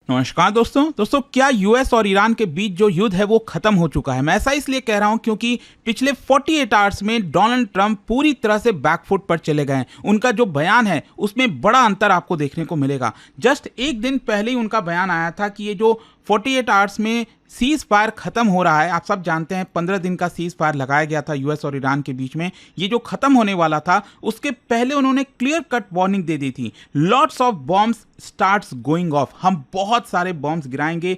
नमस्कार दोस्तों क्या यूएस और ईरान के बीच जो युद्ध है वो खत्म हो चुका है। मैं ऐसा इसलिए कह रहा हूं क्योंकि पिछले 48 आवर्स में डोनाल्ड ट्रंप पूरी तरह से बैकफुट पर चले गए हैं। उनका जो बयान है उसमें बड़ा अंतर आपको देखने को मिलेगा। जस्ट एक दिन पहले ही उनका बयान आया था कि ये जो 48 आवर्स में सीज फायर खत्म हो रहा है। आप सब जानते हैं 15 दिन का सीज फायर लगाया गया था यूएस और ईरान के बीच में। ये जो खत्म होने वाला था उसके पहले उन्होंने क्लियर कट वार्निंग दे दी थी, lots of bombs starts going of. हम बहुत सारे बॉम्ब्स गिराएंगे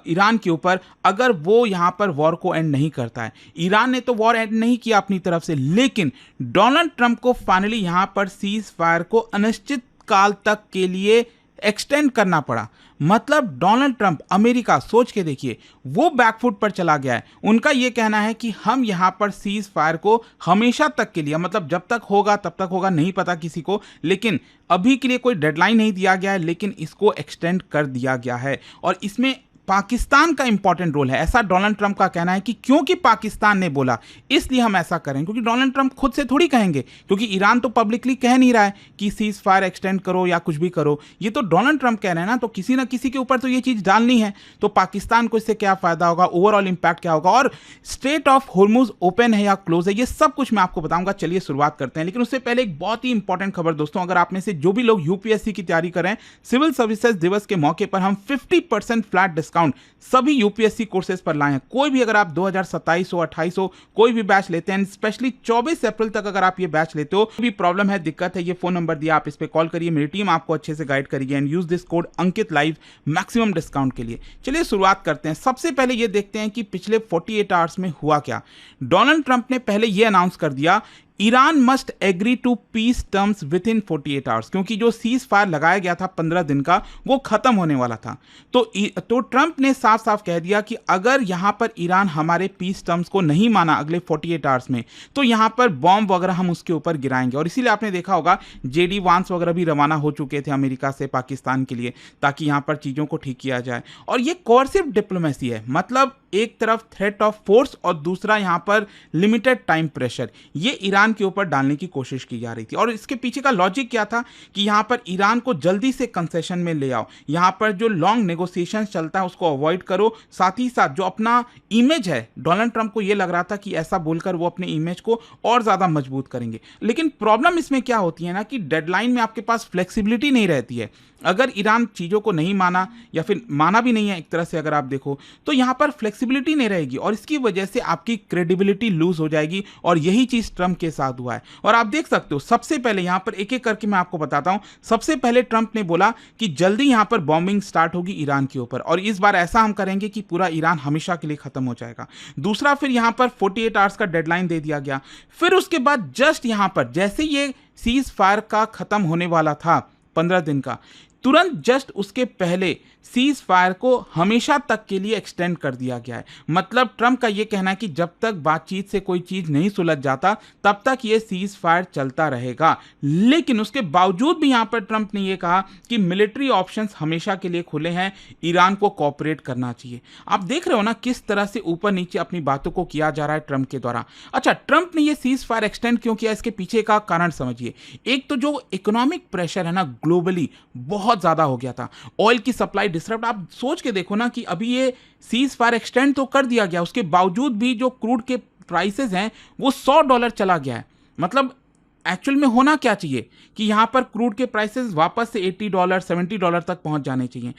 ईरान के ऊपर अगर वो यहाँ पर वॉर को एंड नहीं करता है। ईरान ने तो वॉर एंड नहीं किया अपनी तरफ से, लेकिन डोनाल्ड ट्रंप को फाइनली यहाँ पर सीज फायर को अनिश्चित काल तक के लिए एक्सटेंड करना पड़ा। मतलब डोनाल्ड ट्रंप, अमेरिका, सोच के देखिए, वो बैकफुट पर चला गया है। उनका यह कहना है कि हम यहां पर सीज फायर को हमेशा तक के लिए, मतलब जब तक होगा तब तक होगा, नहीं पता किसी को, लेकिन अभी के लिए कोई डेडलाइन नहीं दिया गया है, लेकिन इसको एक्सटेंड कर दिया गया है। और इसमें पाकिस्तान का इंपॉर्टेंट रोल है, ऐसा डोनाल्ड ट्रंप का कहना है कि क्योंकि पाकिस्तान ने बोला इसलिए हम ऐसा करें। क्योंकि डोनाल्ड ट्रंप खुद से थोड़ी कहेंगे, क्योंकि ईरान तो पब्लिकली कह नहीं रहा है कि सीज फायर एक्सटेंड करो या कुछ भी करो। ये तो डोनाल्ड ट्रंप कह रहे हैं ना, तो किसी ना किसी के ऊपर तो ये चीज डालनी है। तो पाकिस्तान को इससे क्या फायदा होगा, ओवरऑल इंपैक्ट क्या होगा, और स्ट्रेट ऑफ हॉर्मुज ओपन है या क्लोज है, ये सब कुछ मैं आपको बताऊंगा। चलिए शुरुआत करते हैं। लेकिन उससे पहले एक बहुत ही इंपॉर्टेंट खबर दोस्तों, अगर आप में से जो भी लोग यूपीएससी की तैयारी करें, सिविल सर्विसेज दिवस के मौके पर हम 50% फ्लैट डिस्काउंट सभी यूपीएससी कोर्सेज पर लाए हैं। कोई भी, अगर आप 2027 हो, 28 हो, कोई भी बैच लेते हैं, स्पेशली 24 अप्रैल तक अगर आप ये बैच लेते हो, कोई भी प्रॉब्लम है, दिक्कत है, ये फोन नंबर दिया, आप इस पे कॉल करिए, मेरी टीम आपको अच्छे से गाइड करेगी। And use this code Ankit live maximum discount के लिए। चलिए शुरुआत करते हैं। सबसे पहले ये देखते हैं कि पिछले 48 आवर्स में हुआ क्या। डोनाल्ड ट्रंप ने पहले ये अनाउंस कर दिया, Iran must agree to peace terms within 48 hours, क्योंकि जो सीज फायर लगाया गया था 15 दिन का, वो खत्म होने वाला था। तो ट्रंप ने साफ साफ कह दिया कि अगर यहां पर ईरान हमारे पीस टर्म्स को नहीं माना अगले 48 आवर्स में, तो यहां पर बॉम्ब वगैरह हम उसके ऊपर गिराएंगे। और इसीलिए आपने देखा होगा जेडी वांस वगैरह भी रवाना हो चुके थे अमेरिका से पाकिस्तान के लिए, ताकि यहां पर चीजों को ठीक किया जाए। और ये कोर्सिव डिप्लोमेसी है, मतलब एक तरफ थ्रेट ऑफ फोर्स और दूसरा यहां पर लिमिटेड टाइम प्रेशर, ये ईरान के ऊपर डालने की कोशिश की जा रही थी। और इसके पीछे का लॉजिक क्या था कि यहां पर ईरान को जल्दी से कंसेशन में ले आओ, यहां पर जो लॉन्ग नेगोशिएशन चलता है उसको अवॉइड करो। साथ ही साथ जो अपना इमेज है, डोनाल्ड ट्रंप को यह लग रहा था कि ऐसा बोलकर वो अपने इमेज को और ज्यादा मजबूत करेंगे। लेकिन प्रॉब्लम इसमें क्या होती है ना, कि डेडलाइन में आपके पास फ्लेक्सिबिलिटी नहीं रहती है। अगर ईरान चीज़ों को नहीं माना, या फिर माना भी नहीं है एक तरह से अगर आप देखो, तो यहाँ पर फ्लेक्सिबिलिटी नहीं रहेगी और इसकी वजह से आपकी क्रेडिबिलिटी लूज हो जाएगी। और यही चीज़ ट्रंप के साथ हुआ है। और आप देख सकते हो, सबसे पहले यहाँ पर एक एक करके मैं आपको बताता हूँ। सबसे पहले ट्रंप ने बोला कि जल्दी यहाँ पर बॉम्बिंग स्टार्ट होगी ईरान के ऊपर, और इस बार ऐसा हम करेंगे कि पूरा ईरान हमेशा के लिए खत्म हो जाएगा। दूसरा, फिर यहाँ पर 48 आवर्स का डेडलाइन दे दिया गया। फिर उसके बाद जस्ट यहाँ पर जैसे ये सीज फायर का खत्म होने वाला था 15 दिन का, तुरंत जस्ट उसके पहले सीज फायर को हमेशा तक के लिए एक्सटेंड कर दिया गया है। मतलब ट्रंप का यह कहना है कि जब तक बातचीत से कोई चीज नहीं सुलझ जाता तब तक यह सीज फायर चलता रहेगा। लेकिन उसके बावजूद भी यहां पर ट्रंप ने यह कहा कि मिलिट्री ऑप्शंस हमेशा के लिए खुले हैं, ईरान को कोऑपरेट करना चाहिए। आप देख रहे हो ना किस तरह से ऊपर नीचे अपनी बातों को किया जा रहा है ट्रंप के द्वारा। अच्छा, ट्रंप ने यह सीज फायर एक्सटेंड क्यों किया, इसके पीछे का कारण समझिए। एक तो जो इकोनॉमिक प्रेशर है ना, ग्लोबली बहुत ज्यादा हो गया था, ऑयल की सप्लाई डिसरप्ट। आप सोच के देखो ना कि अभी ये सीज फायर एक्सटेंड तो कर दिया गया, उसके बावजूद भी जो क्रूड के प्राइसेस हैं वो $100 चला गया है। मतलब एक्चुअल में होना क्या चाहिए कि यहां पर क्रूड के प्राइसेस वापस से $80 $70 तक पहुंच जाने चाहिए।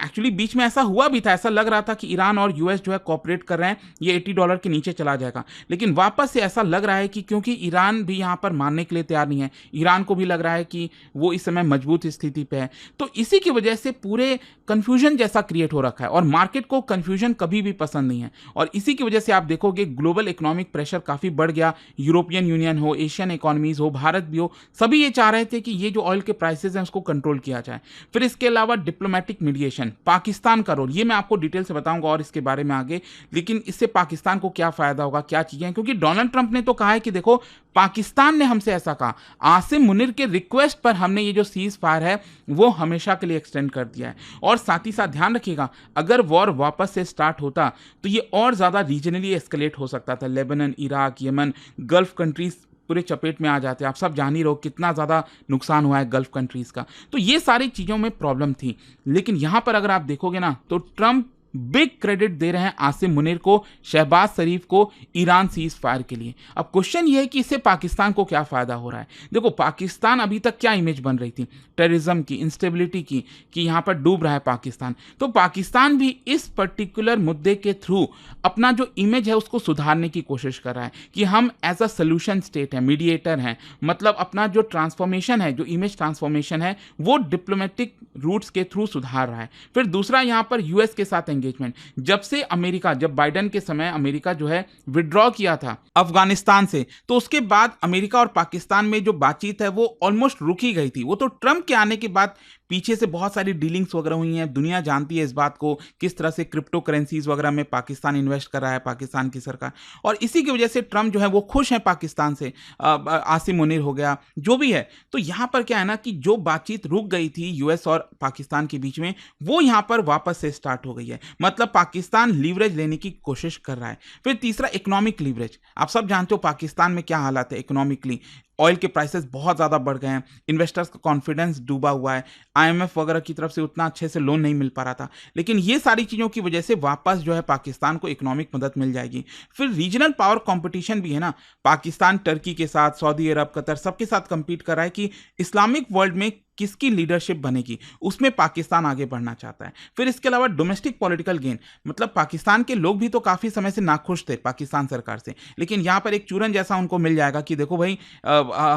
एक्चुअली बीच में ऐसा हुआ भी था, ऐसा लग रहा था कि ईरान और यूएस जो है कोऑपरेट कर रहे हैं, ये $80 के नीचे चला जाएगा। लेकिन वापस से ऐसा लग रहा है कि क्योंकि ईरान भी यहां पर मानने के लिए तैयार नहीं है, ईरान को भी लग रहा है कि वो इस समय मजबूत स्थिति पे है, तो इसी की वजह से पूरे कंफ्यूजन जैसा क्रिएट हो रखा है। और मार्केट को कंफ्यूजन कभी भी पसंद नहीं है, और इसी की वजह से आप देखोगे ग्लोबल इकोनॉमिक प्रेशर काफी बढ़ गया। यूरोपियन यूनियन हो, एशियन इकोनॉमीज हो, भारत भी हो, सभी ये चाह रहे थे कि ये जो ऑयल के प्राइसेस हैं उसको कंट्रोल किया जाए। फिर इसके अलावा डिप्लोमेटिक मीडिएशन, पाकिस्तान का रोल, ये मैं आपको डिटेल से बताऊंगा और इसके बारे में आगे। लेकिन इससे पाकिस्तान को क्या फायदा होगा, क्या चीजें, क्योंकि डोनाल्ड ट्रंप ने तो कहा है कि देखो पाकिस्तान ने हमसे ऐसा कहा, आसिम मुनीर के रिक्वेस्ट पर हमने ये जो सीज फायर है वो हमेशा के लिए एक्सटेंड कर दिया है। और साथ ही साथ ध्यान रखिएगा, अगर वॉर वापस से स्टार्ट होता तो ये और ज्यादा रीजनली एस्केलेट हो सकता था। Lebanon, Iraq, Yemen, gulf countries पूरे चपेट में आ जाते। आप सब जान ही रहो कितना ज़्यादा नुकसान हुआ है गल्फ कंट्रीज़ का। तो ये सारी चीज़ों में प्रॉब्लम थी। लेकिन यहाँ पर अगर आप देखोगे ना, तो ट्रंप बिग क्रेडिट दे रहे हैं आसिम मुनीर को, शहबाज शरीफ को, ईरान सीज फायर के लिए। अब क्वेश्चन ये है कि इससे पाकिस्तान को क्या फ़ायदा हो रहा है। देखो, पाकिस्तान अभी तक क्या इमेज बन रही थी, टेररिज्म की, इंस्टेबिलिटी की, कि यहाँ पर डूब रहा है पाकिस्तान। तो पाकिस्तान भी इस पर्टिकुलर मुद्दे के थ्रू अपना जो इमेज है उसको सुधारने की कोशिश कर रहा है कि हम एज अ सोल्यूशन स्टेट है, मीडिएटर हैं। मतलब अपना जो ट्रांसफॉर्मेशन है, जो इमेज ट्रांसफॉर्मेशन है, वो डिप्लोमेटिक रूट्स के थ्रू सुधार रहा है। फिर दूसरा यहाँ पर यूएस के साथ एंगेजमेंट। जब से अमेरिका, जब बाइडेन के समय अमेरिका जो है विड्रॉ किया था अफगानिस्तान से, तो उसके बाद अमेरिका और पाकिस्तान में जो बातचीत है वो ऑलमोस्ट रुक ही गई थी। वो तो ट्रंप के आने के बाद पीछे से बहुत सारी डीलिंग्स वगैरह हुई हैं। दुनिया जानती है इस बात को, किस तरह से क्रिप्टो करेंसीज वगैरह में पाकिस्तान इन्वेस्ट कर रहा है, पाकिस्तान की सरकार। और इसी की वजह से ट्रंप जो है वो खुश है पाकिस्तान से। आसिम मुनीर हो गया, जो भी है। तो यहाँ पर क्या है ना कि जो बातचीत रुक गई थी यूएस और पाकिस्तान के बीच में, वो यहाँ पर वापस से स्टार्ट हो गई है। मतलब पाकिस्तान लीवरेज लेने की कोशिश कर रहा है। फिर तीसरा, इकोनॉमिक लीवरेज। आप सब जानते हो पाकिस्तान में क्या हालात है इकोनॉमिकली। ऑयल के प्राइसेस बहुत ज़्यादा बढ़ गए हैं, इन्वेस्टर्स का कॉन्फिडेंस डूबा हुआ है, आईएमएफ वगैरह की तरफ से उतना अच्छे से लोन नहीं मिल पा रहा था। लेकिन ये सारी चीज़ों की वजह से वापस जो है पाकिस्तान को इकोनॉमिक मदद मिल जाएगी। फिर रीजनल पावर कंपटीशन भी है ना, पाकिस्तान टर्की के साथ, सऊदी अरब, कतर, सबके साथ compete कर रहा है कि इस्लामिक वर्ल्ड में किसकी लीडरशिप बनेगी, उसमें पाकिस्तान आगे बढ़ना चाहता है। फिर इसके अलावा डोमेस्टिक पॉलिटिकल गेन, मतलब पाकिस्तान के लोग भी तो काफ़ी समय से नाखुश थे पाकिस्तान सरकार से, लेकिन यहाँ पर एक चूरन जैसा उनको मिल जाएगा कि देखो भाई,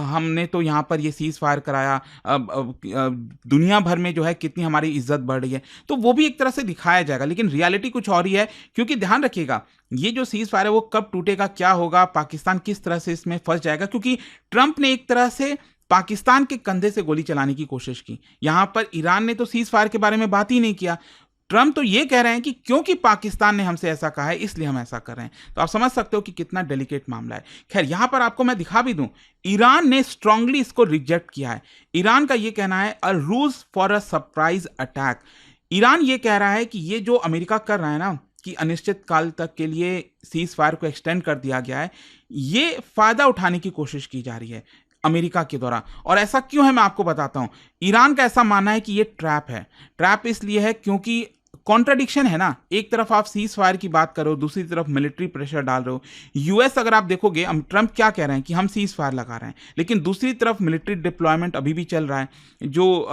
हमने तो यहाँ पर ये सीज फायर कराया, दुनिया भर में जो है कितनी हमारी इज्जत बढ़ रही है। तो वो भी एक तरह से दिखाया जाएगा, लेकिन रियलिटी कुछ और ही है। क्योंकि ध्यान रखिएगा, ये जो सीज फायर है वो कब टूटेगा, क्या होगा, पाकिस्तान किस तरह से इसमें फंस जाएगा। क्योंकि ट्रंप ने एक तरह से पाकिस्तान के कंधे से गोली चलाने की कोशिश की। यहां पर ईरान ने तो सीज फायर के बारे में बात ही नहीं किया। ट्रंप तो ये कह रहे हैं कि क्योंकि पाकिस्तान ने हमसे ऐसा कहा है इसलिए हम ऐसा कर रहे हैं। तो आप समझ सकते हो कि कितना डेलिकेट मामला है। खैर, यहां पर आपको मैं दिखा भी दूं, ईरान ने स्ट्रांगली इसको रिजेक्ट किया है। ईरान का ये कहना है a ruse for a surprise attack. Iran ये कह रहा है कि ये जो अमेरिका कर रहा है ना, कि अनिश्चित काल तक के लिए सीज फायर को एक्सटेंड कर दिया गया है, ये फायदा उठाने की कोशिश की जा रही है अमेरिका के द्वारा। और ऐसा क्यों है मैं आपको बताता हूं। ईरान का ऐसा मानना है कि ये ट्रैप है। ट्रैप इसलिए है क्योंकि कॉन्ट्रडिक्शन है ना, एक तरफ आप सीज फायर की बात करो, दूसरी तरफ मिलिट्री प्रेशर डाल रहे हो। यूएस अगर आप देखोगे, हम ट्रंप क्या कह रहे हैं कि हम सीज फायर लगा रहे हैं, लेकिन दूसरी तरफ मिलिट्री डिप्लॉयमेंट अभी भी चल रहा है। जो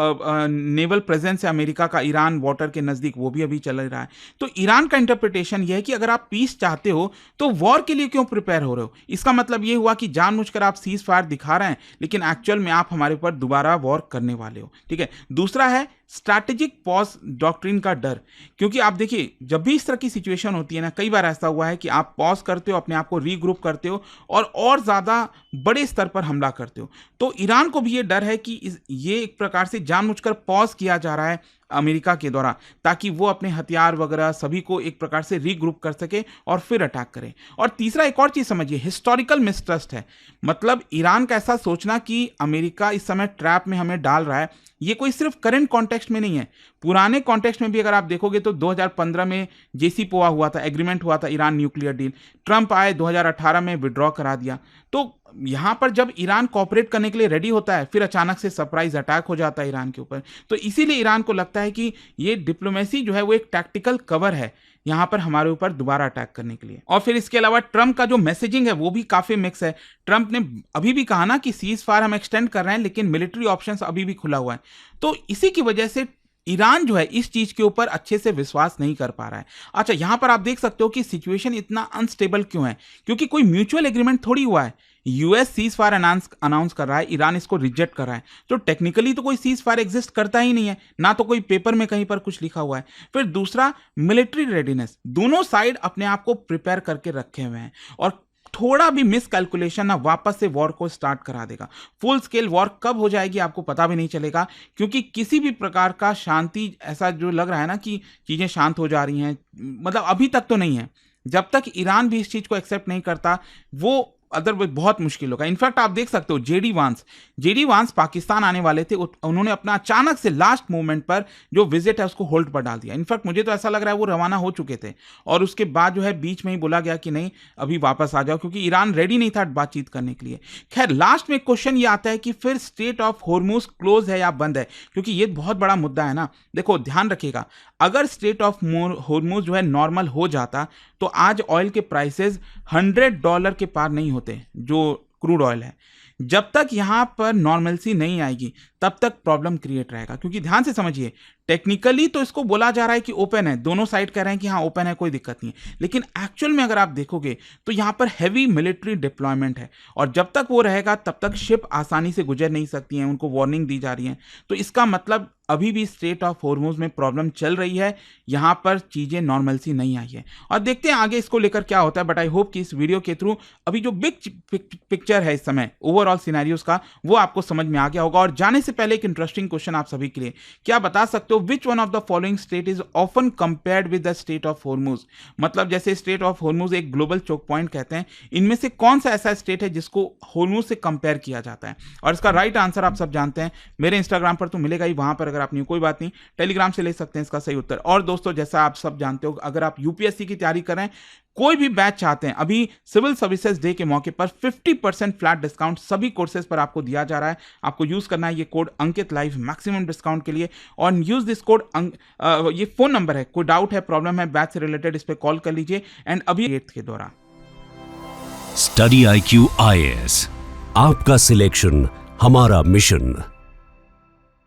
नेवल प्रेजेंस है अमेरिका का ईरान वाटर के नज़दीक, वो भी अभी चल रहा है। तो ईरान का इंटरप्रिटेशन ये है कि अगर आप पीस चाहते हो तो वॉर के लिए क्यों प्रिपेयर हो रहे हो। इसका मतलब ये हुआ कि जानबूझकर आप सीज फायर दिखा रहे हैं, लेकिन एक्चुअल में आप हमारे ऊपर दोबारा वॉर करने वाले हो। ठीक है। दूसरा है स्ट्रैटेजिक पॉज डॉक्ट्रिन का डर। क्योंकि आप देखिए, जब भी इस तरह की सिचुएशन होती है ना, कई बार ऐसा हुआ है कि आप पॉज करते हो, अपने आप को रीग्रुप करते हो और ज़्यादा बड़े स्तर पर हमला करते हो। तो ईरान को भी ये डर है कि ये एक प्रकार से जानबूझकर पॉज किया जा रहा है अमेरिका के द्वारा, ताकि वो अपने हथियार वगैरह सभी को एक प्रकार से रीग्रुप कर सके और फिर अटैक करे। और तीसरा, एक और चीज़ समझिए, हिस्टोरिकल मिसट्रस्ट है। मतलब ईरान का ऐसा सोचना कि अमेरिका इस समय ट्रैप में हमें डाल रहा है, ये कोई सिर्फ करंट कॉन्टेक्स्ट में नहीं है। पुराने कॉन्टेक्स्ट में भी अगर आप देखोगे तो 2015 में जेसीपोआ हुआ था, एग्रीमेंट हुआ था ईरान न्यूक्लियर डील। ट्रंप आए, 2018 में विड्रॉ करा दिया। तो यहाँ पर जब ईरान कॉपरेट करने के लिए रेडी होता है, फिर अचानक से सरप्राइज अटैक हो जाता है ईरान के ऊपर। तो इसीलिए ईरान को लगता है कि ये डिप्लोमेसी जो है वो एक टैक्टिकल कवर है यहाँ पर हमारे ऊपर दोबारा अटैक करने के लिए। और फिर इसके अलावा ट्रंप का जो मैसेजिंग है वो भी काफी मिक्स है। ट्रंप ने अभी भी कहा ना कि सीज फायर हम एक्सटेंड कर रहे हैं, लेकिन मिलिट्री ऑप्शंस अभी भी खुला हुआ है। तो इसी की वजह से ईरान जो है इस चीज के ऊपर अच्छे से विश्वास नहीं कर पा रहा है। अच्छा, यहां पर आप देख सकते हो कि सिचुएशन इतना अनस्टेबल क्यों है, क्योंकि कोई म्यूचुअल एग्रीमेंट थोड़ी हुआ है। यूएस सीज फायर अनाउंस कर रहा है, ईरान इसको रिजेक्ट कर रहा है। तो टेक्निकली तो कोई सीज फायर एग्जिस्ट करता ही नहीं है, ना तो कोई पेपर में कहीं पर कुछ लिखा हुआ है। फिर दूसरा, मिलिट्री रेडीनेस। दोनों साइड अपने आप को प्रिपेयर करके रखे हुए हैं, और थोड़ा भी मिस कैलकुलेशन ना वापस से वॉर को स्टार्ट करा देगा। फुल स्केल वॉर कब हो जाएगी आपको पता भी नहीं चलेगा, क्योंकि किसी भी प्रकार का शांति, ऐसा जो लग रहा है ना कि चीजें शांत हो जा रही हैं, मतलब अभी तक तो नहीं है। जब तक ईरान भी इस चीज को एक्सेप्ट नहीं करता, वो अदरवाइज बहुत मुश्किल होगा। इनफैक्ट आप देख सकते हो जेडी वांस पाकिस्तान आने वाले थे, उन्होंने अपना अचानक से लास्ट मोमेंट पर जो विजिट है उसको होल्ड पर डाल दिया। इनफैक्ट मुझे तो ऐसा लग रहा है वो रवाना हो चुके थे और उसके बाद जो है बीच में ही बोला गया कि नहीं अभी वापस आ जाओ, क्योंकि ईरान रेडी नहीं था बातचीत करने के लिए। खैर लास्ट में क्वेश्चन ये आता है कि फिर स्ट्रेट ऑफ हॉर्मुज क्लोज है या बंद है, क्योंकि ये बहुत बड़ा मुद्दा है ना। देखो ध्यान रखिएगा, अगर स्ट्रेट ऑफ हॉर्मुज जो है नॉर्मल हो जाता तो आज ऑयल के प्राइसेस $100 के पार नहीं होते जो क्रूड ऑयल है। जब तक यहां पर नॉर्मलसी नहीं आएगी तब तक प्रॉब्लम क्रिएट रहेगा, क्योंकि ध्यान से समझिए टेक्निकली तो इसको बोला जा रहा है कि ओपन है, दोनों साइड कह रहे हैं कि हाँ ओपन है कोई दिक्कत नहीं है, लेकिन एक्चुअल में अगर आप देखोगे तो यहां पर हैवी मिलिट्री डिप्लॉयमेंट है और जब तक वो रहेगा तब तक शिप आसानी से गुजर नहीं सकती हैं, उनको वार्निंग दी जा रही है। तो इसका मतलब अभी भी स्ट्रेट ऑफ हॉर्मुज में प्रॉब्लम चल रही है, यहां पर चीजें नॉर्मलसी नहीं आई है और देखते हैं आगे इसको लेकर क्या होता है। बट आई होप कि इस वीडियो के थ्रू अभी जो बिग पिक्चर है इस समय ओवरऑल सिनेरियोस का वो आपको समझ में आ गया होगा। और जाने से पहले एक इंटरेस्टिंग क्वेश्चन आप सभी के लिए, क्या बता सकते हो which one of the following state is often compared with the straight of Hormuz? मतलब जैसे स्ट्रेट ऑफ हॉर्मुज एक ग्लोबल चोक पॉइंट कहते हैं, इनमें से कौन सा ऐसा स्टेट है जिसको हॉर्मुज से कंपेयर किया जाता है? और इसका राइट आंसर आप सब जानते हैं, मेरे इंस्टाग्राम पर तो मिलेगा ही, वहां पर अगर आप नहीं कोई बात नहीं टेलीग्राम से ले सकते हैं इसका सही उत्तर। और दोस्तों जैसा आप सब जानते हो, अगर आप यूपीएससी की तैयारी कर रहे हैं, कोई भी बैच चाहते हैं, अभी सिविल सर्विसेज डे के मौके पर 50% फ्लैट डिस्काउंट सभी कोर्सेज पर आपको दिया जा रहा है। आपको यूज करना है ये कोड अंकित लाइव मैक्सिमम डिस्काउंट के लिए और यूज दिस कोड। ये फोन नंबर है, कोई डाउट है प्रॉब्लम है बैच से रिलेटेड इस पे कॉल कर लीजिए। एंड अभी 8th के दौरान स्टडी IQ IAS, आपका सिलेक्शन हमारा मिशन।